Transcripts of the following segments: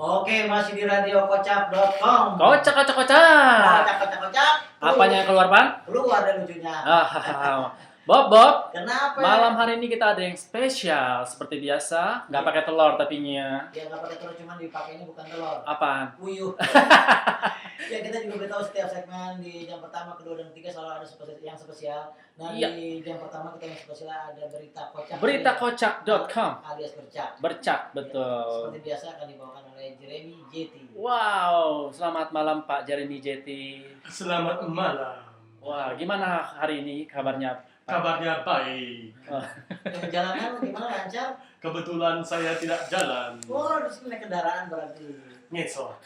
Oke, masih di radiokocak.com. Kocak. Kocak. Apanya yang keluar, Pan? Keluar dari lucunya. Bob. Kenapa? Malam hari ini kita ada yang spesial seperti biasa. Nggak pakai telur tapinya. Ya nggak pakai telur, cuman dipakainya bukan telur. Apaan? Puyuh. Ya kita juga beritahu setiap segmen di jam pertama, kedua, dan ketiga selalu ada yang spesial. Nah Iya. di jam pertama kita yang spesial ada berita kocak. Beritacocak.com. Alias bercak. Bercak, betul. Seperti biasa akan dibawakan oleh Jeremy Jeti. Wow, selamat malam Pak Jeremy Jeti. Selamat malam. Wah, gimana hari ini kabarnya? Pak? Kabarnya baik. Jalanan gimana, lancar? Kebetulan saya tidak jalan. Oh, di sini naik kendaraan berarti. Ngesot.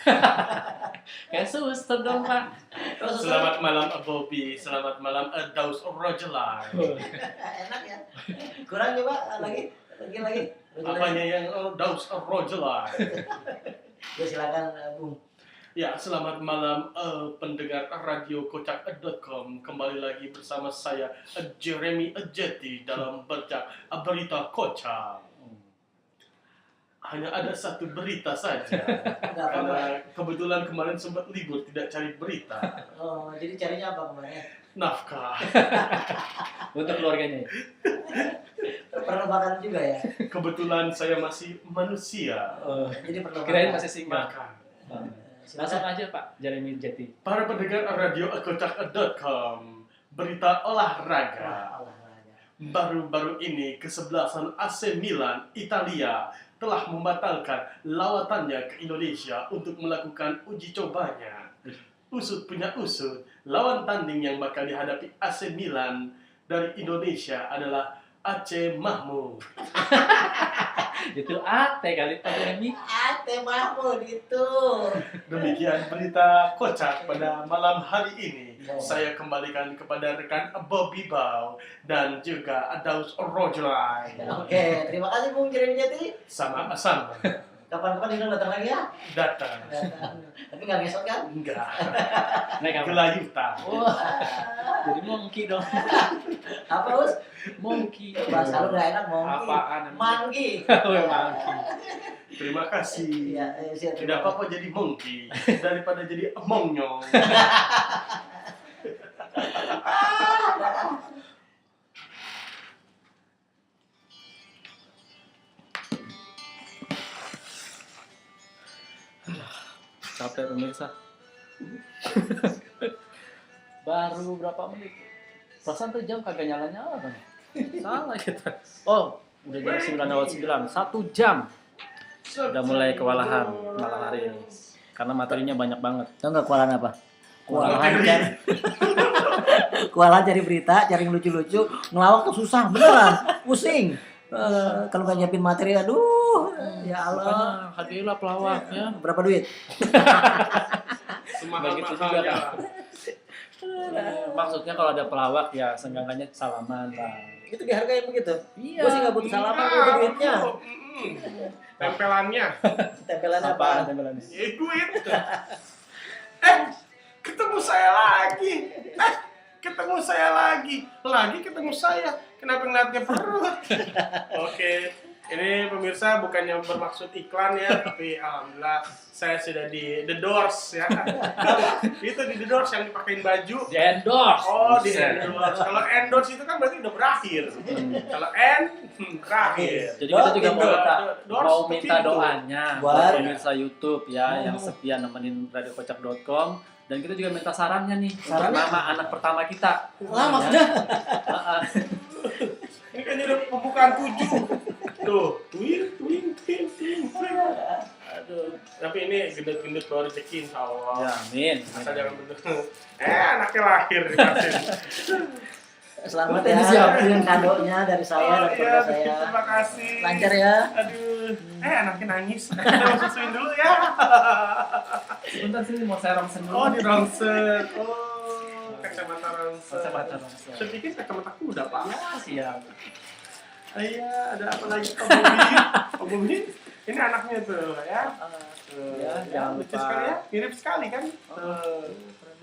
Kayak suster dong Pak. Selamat malam Bobby. Selamat malam Daus Rojelai. Enak ya. Kurang coba lagi. Apanya yang Daus Rojelai? Ya silakan Bung. Ya, selamat malam pendengar radiokocak.com. Kembali lagi bersama saya Jeremy Jeti dalam berita kocak. Hanya ada satu berita saja. Karena kebetulan kemarin sempat libur tidak cari berita. Oh, jadi carinya apa kemarin? Nafkah. Untuk keluarganya. Pernah makan juga ya? Kebetulan saya masih manusia. Jadi perlu Kirain makan. masih single. Makan. Langsung aja Pak Jeremy Jeti. Para pendengar radiokocak.com, berita olahraga. Olahraga. Baru-baru ini kesebelasan AC Milan Italia telah membatalkan lawatannya ke Indonesia untuk melakukan uji cobanya. Usut punya usut, lawan tanding yang bakal dihadapi AC Milan dari Indonesia adalah Aceh Mahmud. Itu ate kali Pak Jeremy. Ate Mahmud itu. Demikian berita kocak pada malam hari ini. Ya. Saya kembalikan kepada rekan Bobby Bau dan juga Daus Rojelai. Oke, terima kasih Bung Jeremy Jeti. Sama-sama Kapan-kapan Dino datang lagi ya? datang. Tapi nggak ngesot kan? Enggak. Naik apa? Gelayutan. Wah, jadi monkey dong. Apa Us? Monkey. Bahasa lu nggak enak monkey. Apaan? Manggi. Monkey. Terima kasih. Iya, siap. Tidak apa-apa jadi monkey daripada jadi monyong. Capek pemirsa. Baru berapa menit? Perasaan tuh jam kagak nyala-nyala kan? Salah kita. Oh, udah jam 9:09. 1 jam. Udah mulai kewalahan malam hari ini. Karena materinya banyak banget. Tahu nggak kewalahan apa? Kewalahan cari kewalahan cari berita, cari yang lucu-lucu, ngelawak tuh susah, beneran, pusing. Kalau nggak nyiapin materi, aduh, ya Allah. Makanya hadilah pelawaknya. Berapa duit? Begitu juga kan. Maksudnya kalau ada pelawak ya seenggaknya salaman lah. Itu dihargain begitu. Iya. Gue sih nggak butuh salaman, gue butuh duitnya. Tempelannya. Tempelan Apa apa? tempelannya? Duit. Ketemu saya lagi. Ketemu saya lagi. Ketemu saya. Kenapa ngeliatnya perut? Oke. Ini pemirsa bukannya bermaksud iklan ya, tapi alhamdulillah saya sudah di The Doors ya. Itu di The Doors yang dipakein baju. Di endorse. Oh, di endorse. Kalau endorse itu kan berarti udah berakhir. Kalau berakhir. Jadi kita juga Doors mau minta seperti itu. doanya Buat buat pemirsa YouTube ya yang setia nemenin radiokocak.com, dan kita juga minta sarannya nih untuk Sarannya? nama anak pertama kita. Lah maksudnya? Ini kan udah pembukaan 7. Tuh, twin. Aduh, tapi ini gendut-gendut bawa rezeki insya Allah. Ya, amin. Asal jangan bentuk. Anaknya lahir di vaksin. Selamat Ini ya, siapa? ini kadonya dari saya, dari keluarga saya. Terima kasih. Lancar ya. Aduh, anaknya nangis. Kita susuin dulu ya. Sebentar sini mau saya rongsen dulu. Oh, di rongsen. Oh, kacamata rongsen. Kacamata rongsen. Saya pikir kacamata kuda, Pak. Siap. Iya, ada apa lagi Pak Bobby? Pak Bobby, ini anaknya tuh ya. Ya, jangan Lucu lupa. sekali ya, mirip sekali kan.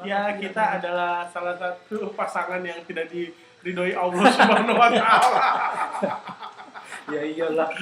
Ya, kita adalah salah satu pasangan yang tidak diridhoi Allah Subhanahu wa taala. Ya iyalah.